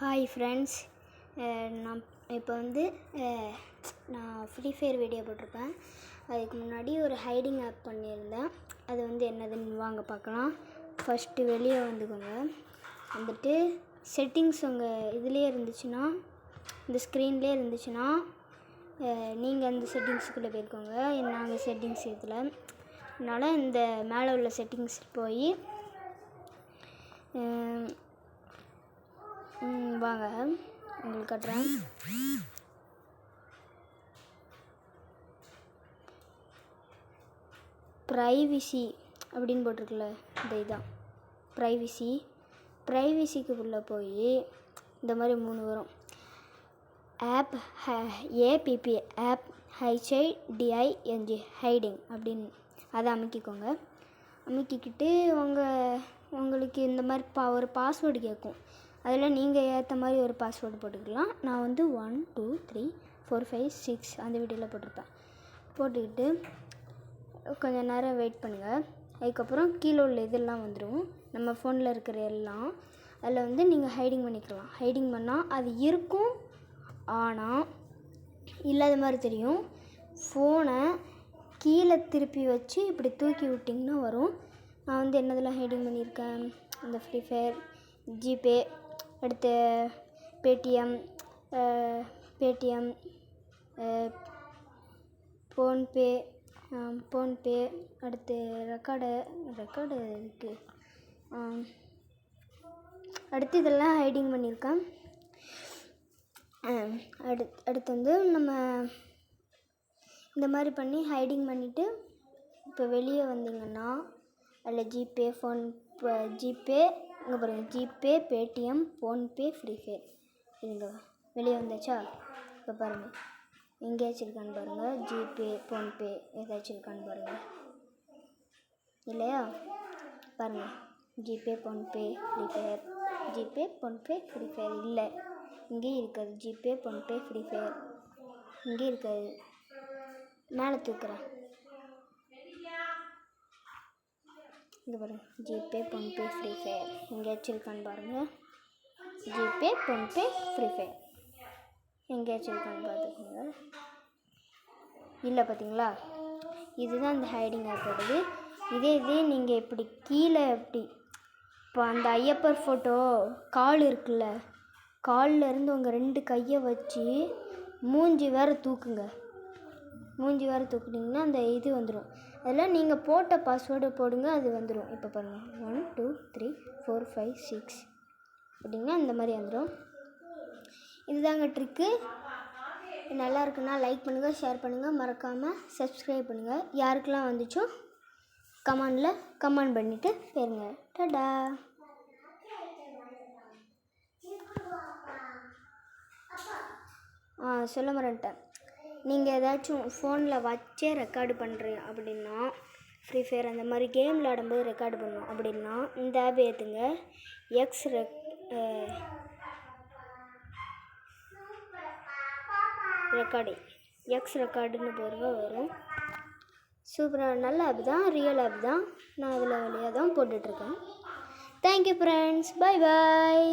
Hi friends, நான் இப்போ நான் ஃப்ரீ ஃபயர் வீடியோ போட்டிருப்பேன். அதுக்கு முன்னாடி ஒரு ஹைடிங் ஆப் பண்ணியிருந்தேன். அது என்னதுன்னு வாங்க பார்க்கலாம். ஃபஸ்ட்டு வெளியே வந்துட்டு செட்டிங்ஸ் உங்கள் இதுலேயே இருந்துச்சுன்னா, இந்த ஸ்க்ரீன்லேயே இருந்துச்சுன்னா நீங்கள் அந்த செட்டிங்ஸுக்குள்ளே போயிருக்கோங்க. நாங்கள் செட்டிங்ஸ் இதில் அதனால் இந்த மேலே உள்ள செட்டிங்ஸ் போய் வாங்க உங்களுக்கு காட்டுறேன். ப்ரைவசி அப்படின்னு போட்டிருக்குல்ல, இதுதான் ப்ரைவசிக்கு உள்ளே போய் இந்த மாதிரி 3 வரும். App ABP app HIDING hiding அப்படின்னு அதை அமைக்கிக்கோங்க. அமைக்கிக்கிட்டு உங்களுக்கு இந்த மாதிரி ஒரு பாஸ்வேர்டு கேட்கும். அதில் நீங்கள் ஏற்ற மாதிரி ஒரு பாஸ்வேர்டு போட்டுக்கலாம். நான் 1 2 3 4 5 6 அந்த வீடியோவில் போட்டிருப்பேன். போட்டுக்கிட்டு கொஞ்சம் நேரம் வெயிட் பண்ணுங்கள். அதுக்கப்புறம் கீழே உள்ள இதெல்லாம் வந்துடும். நம்ம ஃபோனில் இருக்கிற எல்லாம் அதில் நீங்கள் ஹைடிங் பண்ணிக்கலாம். ஹைடிங் பண்ணால் அது இருக்கும், ஆனால் இல்லாத மாதிரி தெரியும். ஃபோனை கீழே திருப்பி வச்சு இப்படி தூக்கி விட்டிங்கன்னா வரும். நான் என்னதெல்லாம் ஹைடிங் பண்ணியிருக்கேன், இந்த ஃப்ரீ ஃபயர், ஜிபே, அடுத்து பேடிஎம், ஃபோன்பே, அடுத்து ரெக்கார்டு இருக்குது. அடுத்து இதெல்லாம் ஹைடிங் பண்ணியிருக்கேன். அடுத்து நம்ம இந்த மாதிரி பண்ணி ஹைடிங் பண்ணிவிட்டு இப்போ வெளியே வந்தீங்கன்னா அதில் ஜிபே, ஜிபே இங்கே பாருங்கள், GPay, Paytm, PhonePe, free fire. இதுங்க வெளியே வந்தாச்சா? இப்போ பாருங்கள், எங்கேயாச்சும் இருக்கான்னு பாருங்கள். ஜிபே, ஃபோன்பே ஏதாச்சும் இருக்கான்னு பாருங்கள். இல்லையா? பாருங்கள், GPay, PhonePe, free fire, GPay, PhonePe, free fire இல்லை. இங்கேயும் இருக்காது. ஜிபே, ஃபோன்பே, ஃப்ரீ ஃபயர் இங்கேயும் இருக்காது. மேலே தூக்குறேன், இங்கே பாருங்கள், ஜிபே, ஃபோன்பே, ஃப்ரீ ஃபயர் எங்கேயாச்சும் இருக்கான்னு பாருங்கள். ஜிபே, ஃபோன்பே, ஃப்ரீ ஃபயர் எங்கேயாச்சும் இருக்கான்னு பார்த்துக்கோங்க. இல்லை பார்த்தீங்களா? இதுதான் இந்த ஹைடிங் ஆப்போடது. இதே நீங்கள் இப்படி கீழே இப்போ அந்த ஐயப்பர் ஃபோட்டோ கால் இருக்குல்ல, கால்லேருந்து உங்கள் 2 கையை வச்சு மூஞ்சி வேறு தூக்குனிங்கன்னா அந்த இது வந்துடும். அதில் நீங்கள் போட்ட பாஸ்வேர்டு போடுங்க, அது வந்துடும். இப்போ பாருங்கள், 1 2 3 4 5 6 அப்படின்னா இந்த மாதிரி வந்துடும். இதுதாங்க ட்ரிக்கு. நல்லா இருக்குன்னா லைக் பண்ணுங்கள், ஷேர் பண்ணுங்கள், மறக்காமல் சப்ஸ்கிரைப் பண்ணுங்கள். யாருக்கெல்லாம் வந்துச்சோ கமெண்ட் பண்ணிவிட்டு போயிருங்க. டடா. சொல்ல மறந்துட்டேன். நீங்கள் ஏதாச்சும் ஃபோனில் வச்சே ரெக்கார்டு பண்ணுறீங்க அப்படின்னா, ஃப்ரீ ஃபயர் அந்த மாதிரி கேம் விளையாடும்போது ரெக்கார்டு பண்ணணும் அப்படின்னா இந்த ஆப் ஏற்றுங்க. எக்ஸ் ரெக்கார்டுன்னு வரும். சூப்பராக நல்ல ஆப் தான், ரியல் ஆப் தான். நான் அதில் வழியாக தான் போட்டுட்ருக்கேன். தேங்க்யூ ஃப்ரெண்ட்ஸ், பை பாய்.